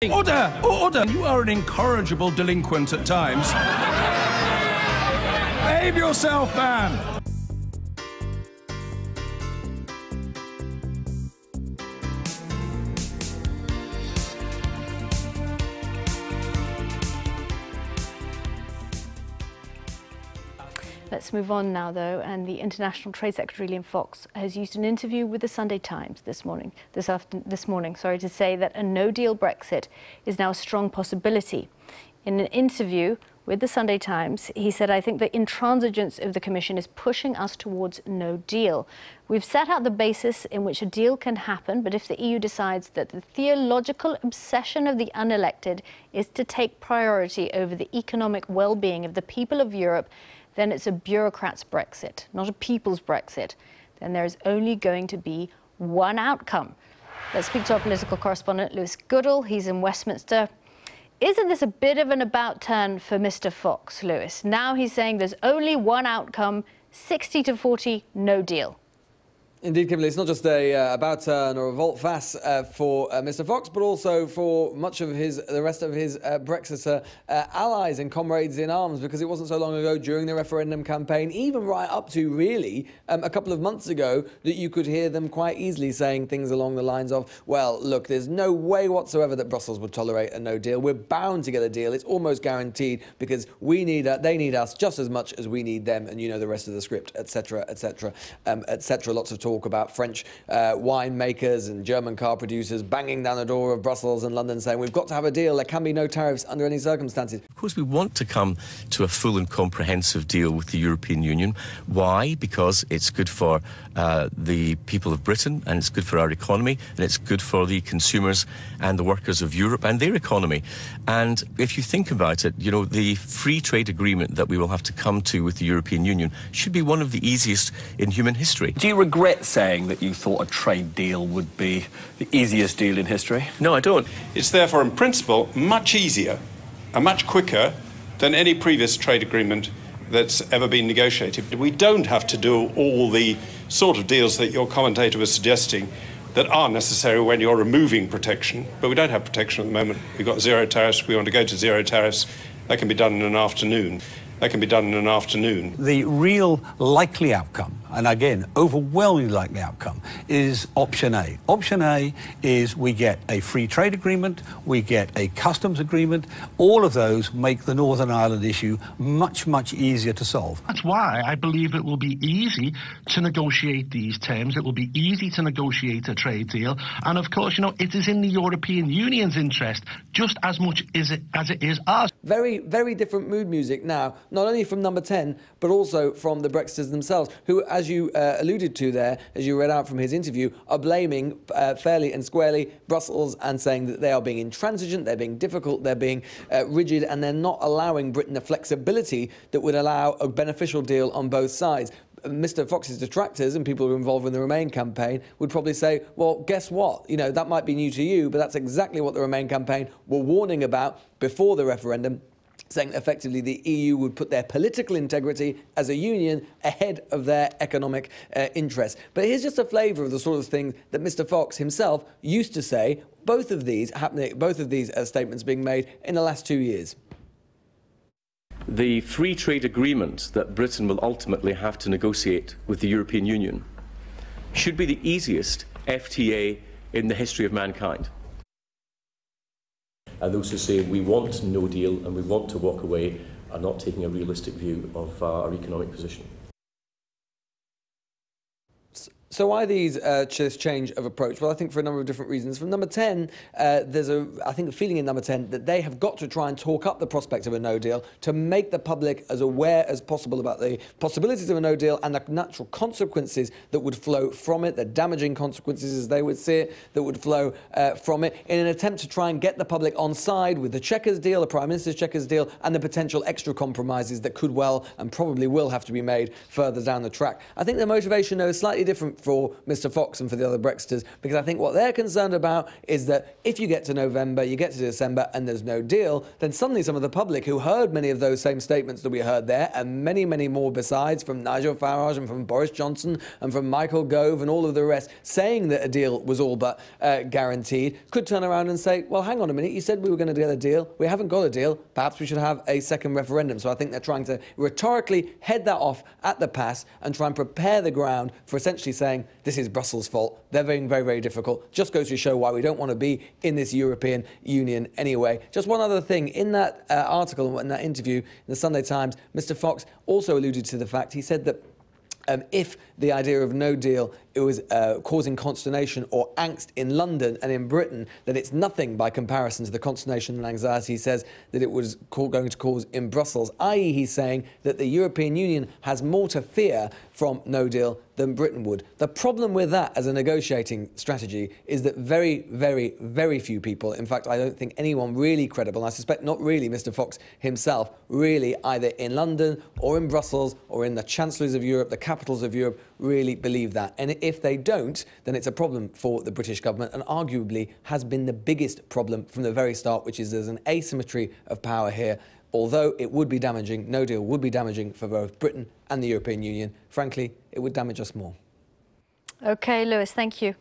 Order! Order! You are an incorrigible delinquent at times. Behave yourself, man! Let's move on now, though, and the International Trade Secretary Liam Fox has used an interview with the Sunday Times this morning, to say that a no-deal Brexit is now a strong possibility. In an interview with the Sunday Times, he said, "I think the intransigence of the Commission is pushing us towards no deal. We've set out the basis in which a deal can happen, but if the EU decides that the theological obsession of the unelected is to take priority over the economic well-being of the people of Europe, then it's a bureaucrat's Brexit, not a people's Brexit. Then there is only going to be one outcome." Let's speak to our political correspondent, Lewis Goodall. He's in Westminster. Isn't this a bit of an about-turn for Mr. Fox, Lewis? Now he's saying there's only one outcome, 60-40, no deal. Indeed, Kimberly, it's not just a about-turn or a volte-face for Mr. Fox, but also for much of the rest of his Brexiter allies and comrades in arms, because it wasn't so long ago during the referendum campaign, even right up to really a couple of months ago, that you could hear them quite easily saying things along the lines of, well, look, there's no way whatsoever that Brussels would tolerate a no deal. We're bound to get a deal. It's almost guaranteed because they need us just as much as we need them, and you know the rest of the script, etc., etc., etc. Lots of talk about French winemakers and German car producers banging down the door of Brussels and London saying we've got to have a deal, there can be no tariffs under any circumstances. Of course we want to come to a full and comprehensive deal with the European Union. Why? Because it's good for the people of Britain, and it's good for our economy, and it's good for the consumers and the workers of Europe and their economy. And if you think about it, you know, the free trade agreement that we will have to come to with the European Union should be one of the easiest in human history. Do you regret saying that you thought a trade deal would be the easiest deal in history? No, I don't. It's therefore, in principle, much easier and much quicker than any previous trade agreement that's ever been negotiated. We don't have to do all the sort of deals that your commentator was suggesting that are necessary when you're removing protection, but we don't have protection at the moment. We've got zero tariffs. We want to go to zero tariffs. That can be done in an afternoon. The real likely outcome, and again, overwhelmingly likely outcome, is option A. Option A is we get a free trade agreement, we get a customs agreement. All of those make the Northern Ireland issue much, much easier to solve. That's why I believe it will be easy to negotiate these terms. It will be easy to negotiate a trade deal. And of course, you know, it is in the European Union's interest just as much as it is ours. Very, very different mood music now, not only from Number 10, but also from the Brexiters themselves, who, as you alluded to there, as you read out from his interview, are blaming fairly and squarely Brussels and saying that they are being intransigent, they're being difficult, they're being rigid, and they're not allowing Britain the flexibility that would allow a beneficial deal on both sides. Mr. Fox's detractors and people who are involved in the Remain campaign would probably say, well, guess what? You know, that might be new to you, but that's exactly what the Remain campaign were warning about before the referendum, saying effectively the EU would put their political integrity as a union ahead of their economic interests. But here's just a flavour of the sort of thing that Mr. Fox himself used to say, both of these statements being made in the last 2 years. The free trade agreement that Britain will ultimately have to negotiate with the European Union should be the easiest FTA in the history of mankind. And those who say we want no deal and we want to walk away are not taking a realistic view of our economic position. So why this change of approach? Well, I think for a number of different reasons. From Number 10, there's a feeling in Number 10 that they have got to try and talk up the prospect of a no deal to make the public as aware as possible about the possibilities of a no deal and the natural consequences that would flow from it, the damaging consequences, as they would see it, that would flow from it, in an attempt to try and get the public on side with the Chequers deal, the Prime Minister's Chequers deal, and the potential extra compromises that could well and probably will have to be made further down the track. I think the motivation, though, is slightly different for Mr. Fox and for the other Brexiters, because I think what they're concerned about is that if you get to November, you get to December, and there's no deal, then suddenly some of the public who heard many of those same statements that we heard there, and many, many more besides, from Nigel Farage and from Boris Johnson and from Michael Gove and all of the rest, saying that a deal was all but guaranteed, could turn around and say, well, hang on a minute, you said we were going to get a deal. We haven't got a deal. Perhaps we should have a second referendum. So I think they're trying to rhetorically head that off at the pass and try and prepare the ground for essentially saying this is Brussels' fault. They're being very, very difficult. Just goes to show why we don't want to be in this European Union anyway. Just one other thing. In that article, in that interview in the Sunday Times, Mr. Fox also alluded to the fact, he said that if the idea of no deal it was causing consternation or angst in London and in Britain, that it's nothing by comparison to the consternation and anxiety he says that it was going to cause in Brussels, i.e. he's saying that the European Union has more to fear from no deal than Britain would. The problem with that as a negotiating strategy is that very, very, very few people, in fact, I don't think anyone really credible, and I suspect not really Mr. Fox himself, really either in London or in Brussels or in the chancelleries of Europe, the capitals of Europe, really believe that. And if they don't, then it's a problem for the British government, and arguably has been the biggest problem from the very start, which is there's an asymmetry of power here. Although it would be damaging, no deal would be damaging for both Britain and the European Union, frankly, it would damage us more. OK, Lewis, thank you.